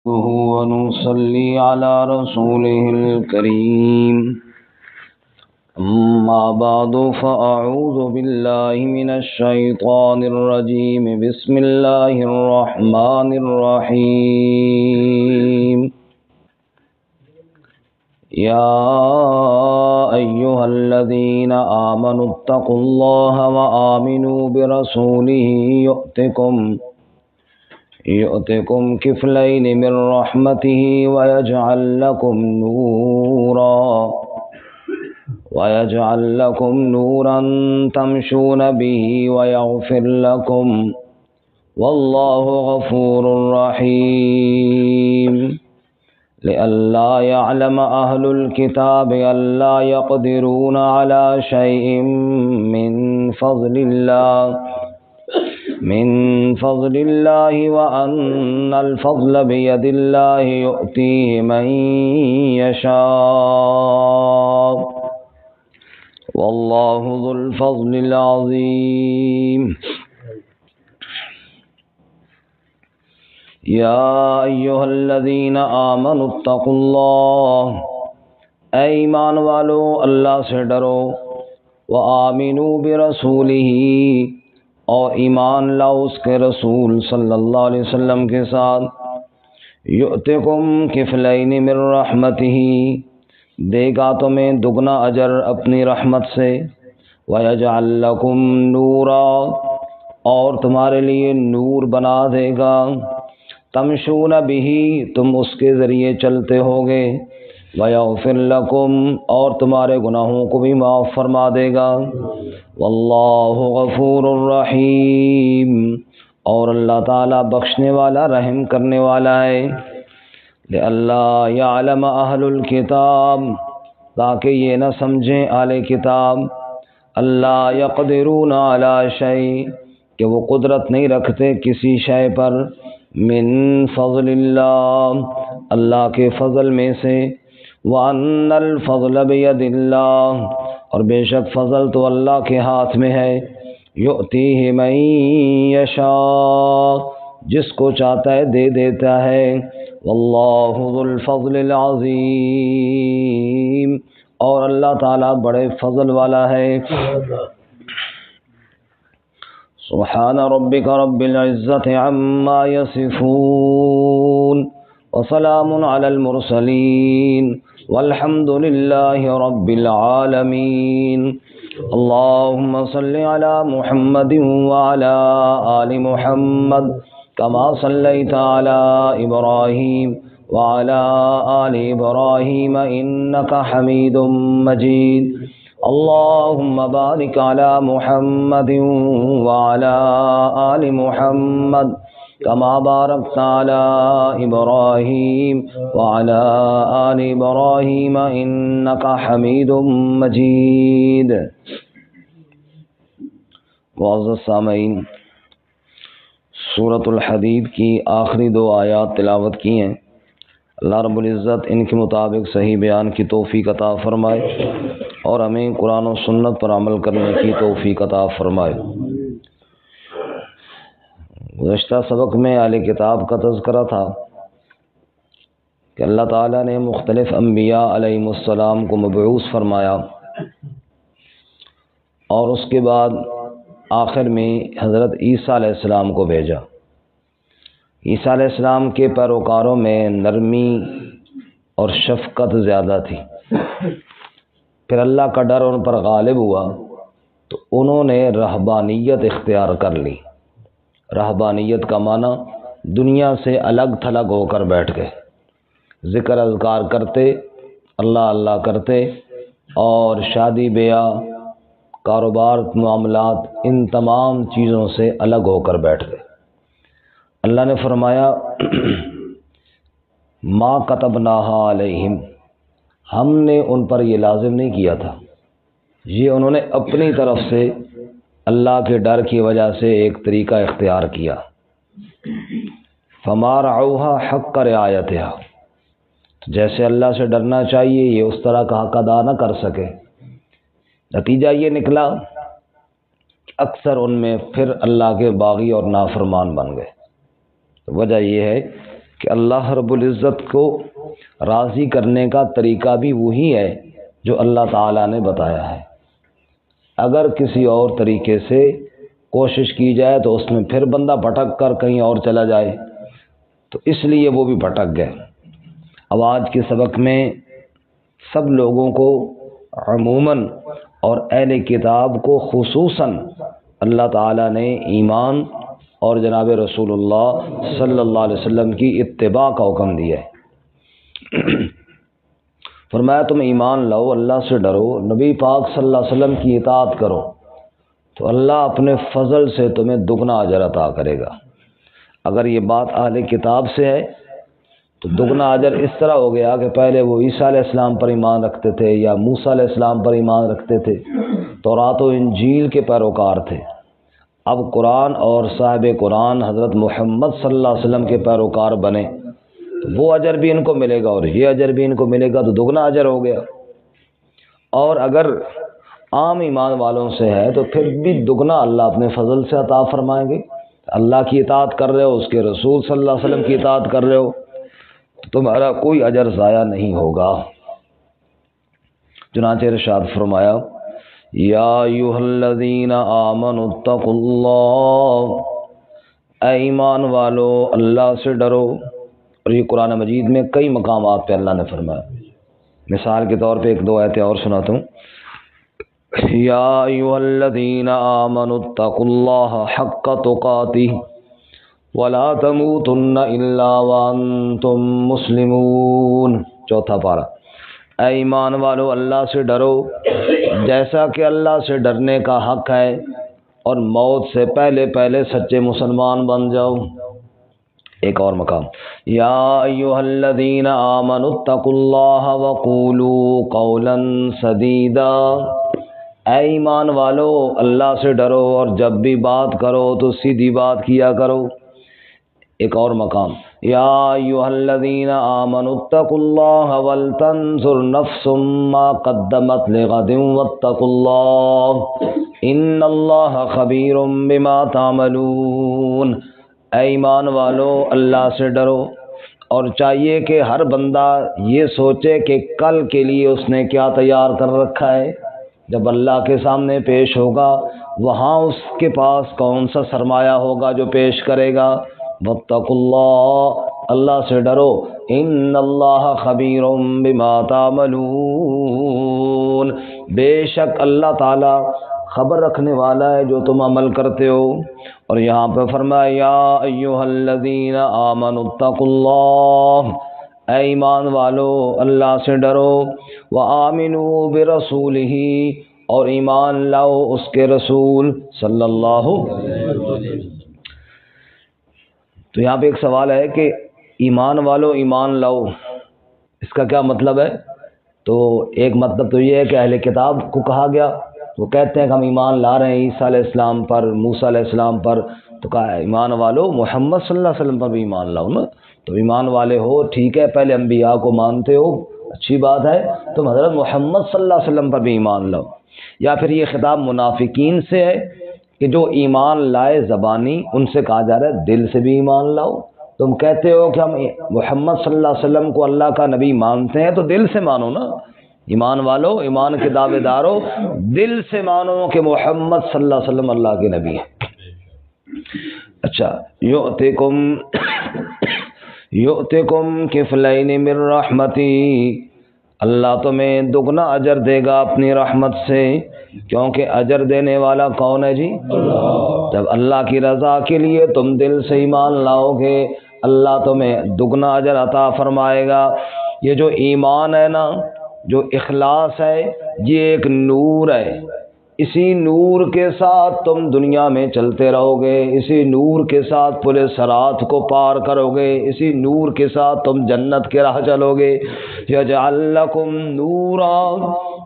ونصلي على رسوله الكريم أما بعد فأعوذ بالله من الشيطان الرجيم بسم الله الرحمن الرحيم يا أيها الذين آمنوا اتقوا الله وآمنوا برسوله يؤتكم كفلين من رحمته ويجعل لكم نورا تمشون به ويغفر لكم والله غفور رحيم لئلا يعلم أهل الكتاب ألا يقدرون على شيء من فضل الله وأن الفضل بيد الله يؤتيه من يشاء والله ذو الفضل العظيم يا أيها الذين آمنوا اتقوا الله اے ایمان والو اللہ سے ڈرو وآمنوا برسوله اور ایمان لاؤ اس کے رسول صلی اللہ علیہ وسلم کے ساتھ یؤتکم کفلین من رحمتہ دے گا تمہیں دگنا اجر اپنی رحمت سے ویجعل لکم نورا اور تمہارے لیے نور بنا دے گا تمشون بہ تم اس کے ذریعے چلتے ہوگے ویغفر لکم اور تمہارے گناہوں کو بھی معاف فرما دے گا واللہ غفور الرحیم اور اللہ تعالیٰ بخشنے والا رحم کرنے والا ہے لئلا یعلم اہل الکتاب تاکہ یہ نہ سمجھیں اہل کتاب اللہ یقدرون علی شیء کہ وہ قدرت نہیں رکھتے کسی شے پر من فضل اللہ اللہ کے فضل میں سے وَأَنَّ الْفَضْلَ بِيَدِ اللَّهِ اور بے شک فضل تو اللہ کے ہاتھ میں ہے یؤتیہ من یشاء جس کو چاہتا ہے دے دیتا ہے واللہ ذو الفضل العظیم اور اللہ تعالیٰ بڑے فضل والا ہے سبحان ربک رب العزت عما یصفون وسلام علی المرسلین والحمد للہ رب العالمین اللہم صل علی محمد وعلی آل محمد کما صلیت علی ابراہیم وعلی آل ابراہیم انکا حمید مجید اللہم بارک علی محمد وعلی آل محمد کما بارکت علی ابراہیم وعلی آل ابراہیم انکا حمید مجید معزز سامعین سورۃ الحدید کی آخری 2 آیات تلاوت کی ہیں اللہ رب العزت ان کے مطابق صحیح بیان کی توفیق عطا فرمائے اور ہمیں قرآن و سنت پر عمل کرنے کی توفیق عطا فرمائے گزشتہ سبق میں اہل کتاب کا تذکرہ تھا کہ اللہ تعالیٰ نے مختلف انبیاء علیہم السلام کو مبعوث فرمایا اور اس کے بعد آخر میں حضرت عیسیٰ علیہ السلام کو بھیجا عیسیٰ علیہ السلام کے پیروکاروں میں نرمی اور شفقت زیادہ تھی پھر اللہ کا ڈر ان پر غالب ہوا تو انہوں نے رہبانیت اختیار کر لی رہبانیت کا معنی دنیا سے الگ تھلگ ہو کر بیٹھ گئے ذکر اذکار کرتے اللہ اللہ کرتے اور شادی بیاہ کاروبار معاملات ان تمام چیزوں سے الگ ہو کر بیٹھ گئے اللہ نے فرمایا ما کتبناہا علیہم ہم نے ان پر یہ لازم نہیں کیا تھا یہ انہوں نے اپنی طرف سے اللہ کے ڈر کی وجہ سے ایک طریقہ اختیار کیا فما رعوها حق رعایتها جیسے اللہ سے ڈرنا چاہیے یہ اس طرح کا حق ادا نہ کر سکے نتیجہ یہ نکلا اکثر ان میں پھر اللہ کے باغی اور نافرمان بن گئے وجہ یہ ہے کہ اللہ رب العزت کو راضی کرنے کا طریقہ بھی وہی ہے جو اللہ تعالیٰ نے بتایا ہے۔ اگر کسی اور طریقے سے کوشش کی جائے تو اس میں پھر بندہ بھٹک کر کہیں اور چلا جائے، تو اس لیے وہ بھی بھٹک گئے۔ اب آج کے سبق میں سب لوگوں کو عموماً اور اہل کتاب کو خصوصاً اللہ تعالیٰ نے ایمان اور جناب رسول اللہ صلی اللہ علیہ وسلم کی اتباع کا حکم دیا ہے۔ فرمایا تم ایمان لاؤ، اللہ سے ڈرو، نبی پاک صلی اللہ علیہ وسلم کی اطاعت کرو تو اللہ اپنے فضل سے تمہیں دگنا اجر عطا کرے گا۔ اگر یہ بات اہل کتاب سے ہے تو دگنا اجر اس طرح ہو گیا کہ پہلے وہ عیسیٰ علیہ السلام پر ایمان رکھتے تھے یا موسیٰ علیہ السلام پر ایمان رکھتے تھے، تورات و انجیل کے پیروکار تھے، اب قرآن اور صاحب قرآن حضرت محمد صلی اللہ علیہ وسلم کے پیروکار بنے تو وہ اجر بھی ان کو ملے گا اور یہ اجر بھی ان کو ملے گا، تو دگنا اجر ہو گیا۔ اور اگر عام ایمان والوں سے ہے تو پھر بھی دگنا اللہ اپنے فضل سے عطا فرمائیں گے۔ اللہ کی اطاعت کر رہے ہو، اس کے رسول صلی اللہ علیہ وسلم کی اطاعت کر رہے ہو تو تمہارا کوئی اجر ضائع نہیں ہوگا۔ چنانچہ ارشاد فرمایا یا ایھا الذین آمنوا اتقوا اللہ، اے ایمان والو اللہ سے ڈرو۔ اور یہ قرآن مجید میں کئی مقامات پہ اللہ نے فرمایا۔ مثال کے طور پہ ایک دو آیتیں اور سناتا ہوں۔ یا ایھا الذین آمنوا اتقوا اللہ حق تقاتہ ولا تموتن الا وانتم مسلمون، چوتھا پارہ۔ اے ایمان والو اللہ سے ڈرو جیسا کہ اللہ سے ڈرنے کا حق ہے، اور موت سے پہلے پہلے سچے مسلمان بن جاؤ۔ ایک اور مقام، یا ایھا الذین آمنوا اتقوا اللہ وقولوا قولا سدیدا، اے ایمان والو اللہ سے ڈرو اور جب بھی بات کرو تو سیدھی بات کیا کرو۔ ایک اور مقام، یا ایھا الذین آمنوا اتقوا اللہ ولتنظر نفس ما قدمت لغد واتقوا اللہ ان اللہ خبیر بما تعملون، اے ایمان والو اللہ سے ڈرو، اور چاہیے کہ ہر بندہ یہ سوچے کہ کل کے لیے اس نے کیا تیار کر رکھا ہے۔ جب اللہ کے سامنے پیش ہوگا وہاں اس کے پاس کون سا سرمایہ ہوگا جو پیش کرے گا۔ واتقوا اللہ، اللہ سے ڈرو، ان اللہ خبیر بما تعملون، بے شک اللہ تعالی خبر رکھنے والا ہے جو تم عمل کرتے ہو۔ اور یہاں پہ فرمایا یا ایھا الذین آمنوا اتقوا اللہ، اے ایمان والو اللہ سے ڈرو، وآمنوا برسولہ، اور ایمان لاؤ اس کے رسول صلی اللہ علیہ وسلم۔ تو یہاں پہ ایک سوال ہے کہ ایمان والو ایمان لاؤ، اس کا کیا مطلب ہے؟ تو ایک مطلب تو یہ ہے کہ اہل کتاب کو کہا گیا، وہ کہتے ہیں کہ ہم ایمان لا رہے ہیں عیسیٰ علیہ السلام پر، موسیٰ علیہ السلام پر، تو کہا ایمان والو محمد صلی اللہ علیہ وسلم پر بھی ایمان لاؤ نا۔ تو ایمان والے ہو ٹھیک ہے، پہلے انبیاء کو مانتے ہو اچھی بات ہے، تم حضرت محمد صلی اللہ علیہ وسلم پر بھی ایمان لاؤ۔ یا پھر یہ خطاب منافقین سے ہے کہ جو ایمان لائے زبانی، ان سے کہا جا رہا ہے دل سے بھی ایمان لاؤ۔ تم کہتے ہو کہ ہم محمد صلی اللہ علیہ وسلم کو اللہ کا نبی مانتے ہیں تو دل سے مانو نا۔ ایمان والو، ایمان کے دعوے دارو، دل سے مانو کہ محمد صلی اللہ علیہ وسلم اللہ کے نبی ہیں۔ اچھا، یؤتکم کفلین من رحمتی، اللہ تمہیں دگنا اجر دے گا اپنی رحمت سے، کیونکہ اجر دینے والا کون ہے جی؟ اللہ۔ جب اللہ کی رضا کے لیے تم دل سے ایمان لاؤ گے اللہ تمہیں دگنا اجر عطا فرمائے گا۔ یہ جو ایمان ہے نا، جو اخلاص ہے، یہ ایک نور ہے، اسی نور کے ساتھ تم دنیا میں چلتے رہو گے، اسی نور کے ساتھ پل صراط کو پار کرو گے، اسی نور کے ساتھ تم جنت کے راہ چلو گے۔ یجعل لکم نورا،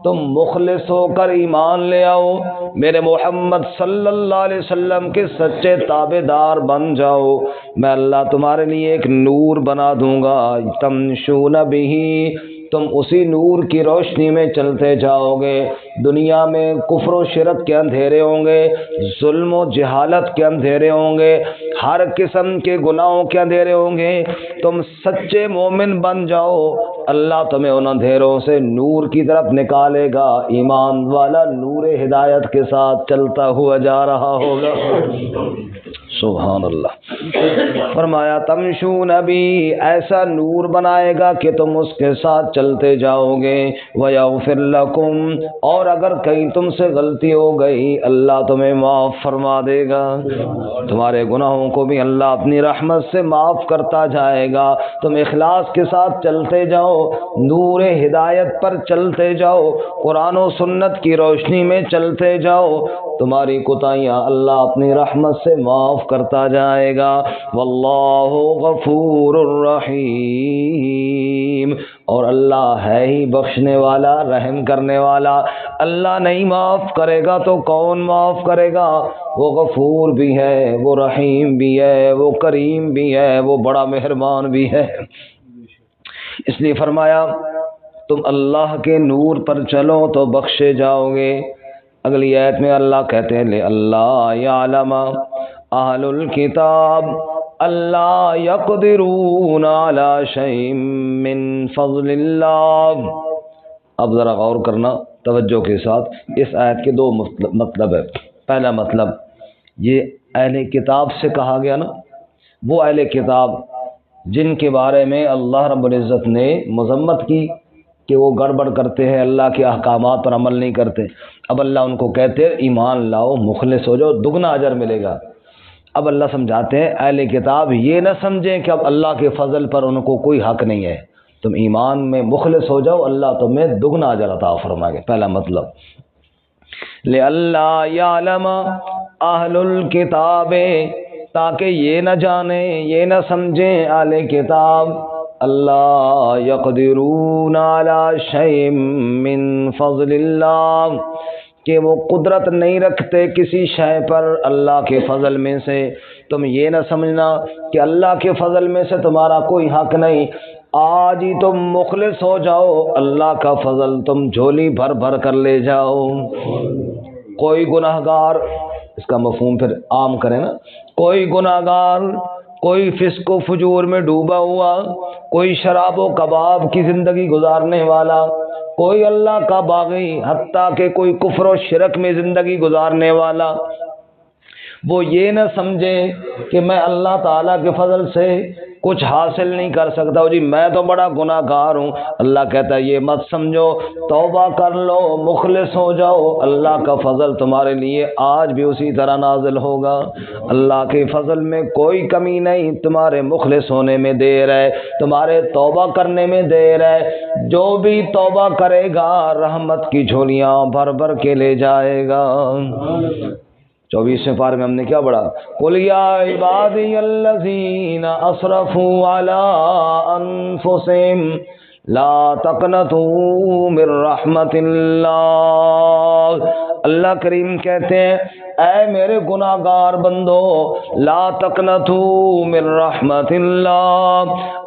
تم مخلص ہو کر ایمان لے آؤ، میرے محمد صلی اللہ علیہ وسلم کے سچے تابع دار بن جاؤ، میں اللہ تمہارے لیے ایک نور بنا دوں گا، تمشون بہ، تم اسی نور کی روشنی میں چلتے جاؤ گے۔ دنیا میں کفر و شرک کے اندھیرے ہوں گے، ظلم و جہالت کے اندھیرے ہوں گے، ہر قسم کے گناہوں کے اندھیرے ہوں گے۔ تم سچے مومن بن جاؤ، اللہ تمہیں ان اندھیروں سے نور کی طرف نکالے گا، ایمان والا نور ہدایت کے ساتھ چلتا ہوا جا رہا ہوگا۔ سبحان اللہ۔ فرمایا تمشون بھی، ایسا نور بنائے گا کہ تم اس کے ساتھ چلتے جاؤ گے۔ وَيَغْفِرْ لَكُمْ، اور اگر کہیں تم سے غلطی ہو گئی اللہ تمہیں معاف فرما دے گا، تمہارے گناہوں کو بھی اللہ اپنی رحمت سے معاف کرتا جائے گا۔ تم اخلاص کے ساتھ چلتے جاؤ، نور ہدایت پر چلتے جاؤ، قرآن و سنت کی روشنی میں چلتے جاؤ، تمہاری کوتاہیاں اللہ اپنی رحمت سے معاف کرتا جائے گا۔ واللہ غفور الرحیم، اور اللہ ہے ہی بخشنے والا، رحم کرنے والا۔ اللہ نہیں معاف کرے گا تو کون معاف کرے گا؟ وہ غفور بھی ہے، وہ رحیم بھی ہے، وہ کریم بھی ہے، وہ بڑا مہربان بھی ہے۔ اس لیے فرمایا تم اللہ کے نور پر چلو تو بخشے جاؤ گے۔ اگلی آیت میں اللہ کہتے ہیں لِأَلَّا يَعْلَمَ أَهْلُ الْكِتَابِ أَلَّا يَقْدِرُونَ عَلَى شَيْءٍ مِّن فَضْلِ اللَّهِ۔ اب ذرا غور کرنا توجہ کے ساتھ، اس آیت کے دو مطلب ہے۔ پہلا مطلب یہ اہل کتاب سے کہا گیا نا، وہ اہل کتاب جن کے بارے میں اللہ رب العزت نے مذمت کی کہ وہ گڑبڑ کرتے ہیں، اللہ کے احکامات پر عمل نہیں کرتے۔ اب اللہ ان کو کہتے ہیں ایمان لاؤ، مخلص ہو جاؤ، دگنا اجر ملے گا۔ اب اللہ سمجھاتے ہیں اہل کتاب یہ نہ سمجھیں کہ اب اللہ کے فضل پر ان کو کوئی حق نہیں ہے، تم ایمان میں مخلص ہو جاؤ، اللہ تمہیں دگنا اجر عطا فرمائے گا۔ پہلا مطلب لِأَلَّا يَعْلَمَ أَهْلُ الْكِتَابِ، تاکہ یہ نہ جانیں، یہ نہ سمجھیں اہل کتاب اللہ یقدرون علی شیء من فضل اللہ، کہ وہ قدرت نہیں رکھتے کسی شے پر اللہ کے فضل میں سے۔ تم یہ نہ سمجھنا کہ اللہ کے فضل میں سے تمہارا کوئی حق نہیں، آج ہی تم مخلص ہو جاؤ، اللہ کا فضل تم جھولی بھر بھر کر لے جاؤ۔ کوئی گناہگار، اس کا مفہوم پھر عام کریں نا، کوئی گناہگار، کوئی فسق و فجور میں ڈوبا ہوا، کوئی شراب و کباب کی زندگی گزارنے والا، کوئی اللہ کا باغی، حتیٰ کہ کوئی کفر و شرک میں زندگی گزارنے والا، وہ یہ نہ سمجھے کہ میں اللہ تعالیٰ کے فضل سے کچھ حاصل نہیں کر سکتا، جی میں تو بڑا گناہ گار ہوں۔ اللہ کہتا ہے یہ مت سمجھو، توبہ کر لو، مخلص ہو جاؤ، اللہ کا فضل تمہارے لیے آج بھی اسی طرح نازل ہوگا۔ اللہ کے فضل میں کوئی کمی نہیں، تمہارے مخلص ہونے میں دیر ہے، تمہارے توبہ کرنے میں دیر ہے۔ جو بھی توبہ کرے گا رحمت کی جھولیاں بھر بھر کے لے جائے گا۔ 24ویں پارے میں ہم نے کیا پڑھا؟ قُلْ يَا عِبَادِيَ الَّذِينَ أَسْرَفُوا عَلَىٰ أَنفُسِهِمْ لَا تَقْنَطُوا مِن رَحْمَتِ اللَّهِ۔ اللہ کریم کہتے ہیں اے میرے گناہ گار بندو، لا تقنطوا من رحمت اللہ،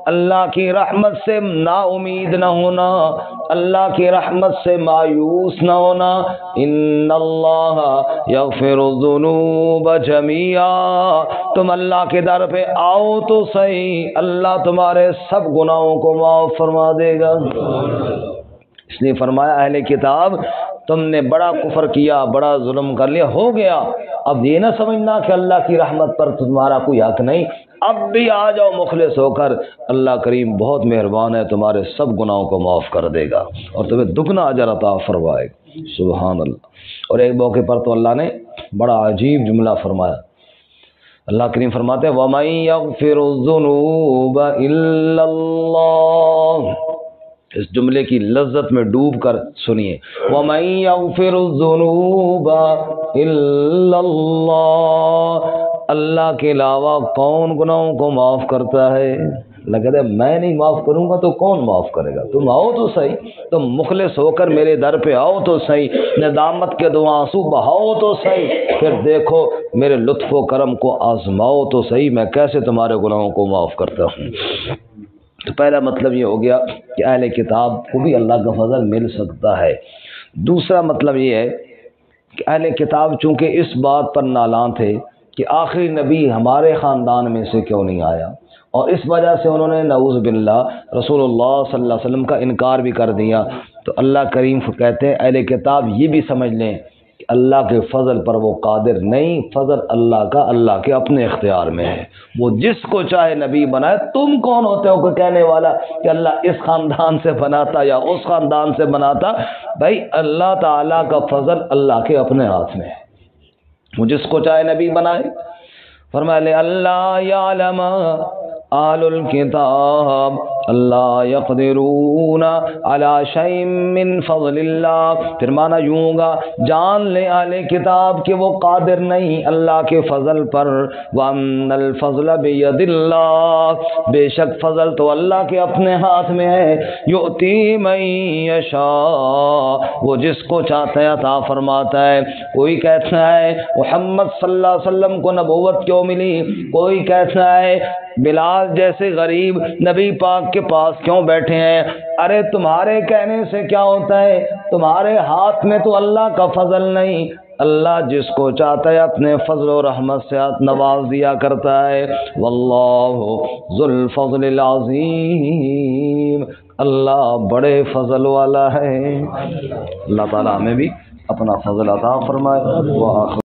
اللہ کی رحمت سے نا امید نہ ہونا، اللہ کی رحمت سے مایوس نہ ہونا۔ ان اللہ یغفر الذنوب جميعا، تم اللہ کے در پہ آؤ تو صحیح، اللہ تمہارے سب گناہوں کو معاف فرما دے گا۔ اس لیے فرمایا اہل کتاب تم نے بڑا کفر کیا، بڑا ظلم کر لیا، ہو گیا، اب یہ نہ سمجھنا کہ اللہ کی رحمت پر تمہارا کوئی حق نہیں، اب بھی آ جاؤ مخلص ہو کر، اللہ کریم بہت مہربان ہے، تمہارے سب گناہوں کو معاف کر دے گا اور تمہیں دگنا اجر عطا فرمائے گا۔ سبحان اللہ۔ اور ایک موقع پر تو اللہ نے بڑا عجیب جملہ فرمایا، اللہ کریم فرماتے ہیں وَمَن يَغْفِرُ الذُّنُوبَ إِلَّا اللَّهُ، اس جملے کی لذت میں ڈوب کر سنیے، وَمَن يَغْفِرُ الذُّنُوبَ إِلَّا اللَّهُ، اللہ کے علاوہ کون گناہوں کو معاف کرتا ہے؟ اللہ کہتا ہے میں نہیں معاف کروں گا تو کون معاف کرے گا؟ تم آؤ تو صحیح، تم مخلص ہو کر میرے در پہ آؤ تو صحیح، ندامت کے دو آنسو بہاؤ تو صحیح، پھر دیکھو میرے لطف و کرم کو آزماؤ تو صحیح، میں کیسے تمہارے گناہوں کو معاف کرتا ہوں۔ تو پہلا مطلب یہ ہو گیا کہ اہل کتاب کو بھی اللہ کا فضل مل سکتا ہے۔ دوسرا مطلب یہ ہے کہ اہل کتاب چونکہ اس بات پر نالاں تھے کہ آخری نبی ہمارے خاندان میں سے کیوں نہیں آیا، اور اس وجہ سے انہوں نے نعوذ باللہ رسول اللہ صلی اللہ علیہ وسلم کا انکار بھی کر دیا۔ تو اللہ کریم کہتے ہیں اہل کتاب یہ بھی سمجھ لیں کہ اللہ کے فضل پر وہ قادر نہیں، فضل اللہ کا اللہ کے اپنے اختیار میں ہے، وہ جس کو چاہے نبی بنائے۔ تم کون ہوتے ہو کوئی کہنے والا کہ اللہ اس خاندان سے بناتا یا اس خاندان سے بناتا؟ بھائی اللہ تعالیٰ کا فضل اللہ کے اپنے ہاتھ میں ہے، وہ جس کو چاہے نبی بنائے۔ فرمایا اللہ یعلم اہل الکتاب اللہ یقدرون علی شیء من فضل اللہ، پھر مانا یوں ہوگا جان لے اہل کتاب کہ وہ قادر نہیں اللہ کے فضل پر، وان الفضل بید اللہ، بے شک فضل تو اللہ کے اپنے ہاتھ میں ہے، یؤتی من یشاء، وہ جس کو چاہتا ہے عطا فرماتا ہے۔ کوئی کہتا ہے محمد صلی اللہ علیہ وسلم کو نبوت کیوں ملی، کوئی کہتا ہے بلال جیسے غریب نبی پاک کے پاس کیوں بیٹھے ہیں۔ ارے تمہارے کہنے سے کیا ہوتا ہے، تمہارے ہاتھ میں تو اللہ کا فضل نہیں، اللہ جس کو چاہتا ہے اپنے فضل و رحمت سے نواز دیا کرتا ہے۔ واللہ ذو الفضل العظیم، اللہ بڑے فضل والا ہے۔ اللہ تعالیٰ ہمیں بھی اپنا فضل عطا فرمائے۔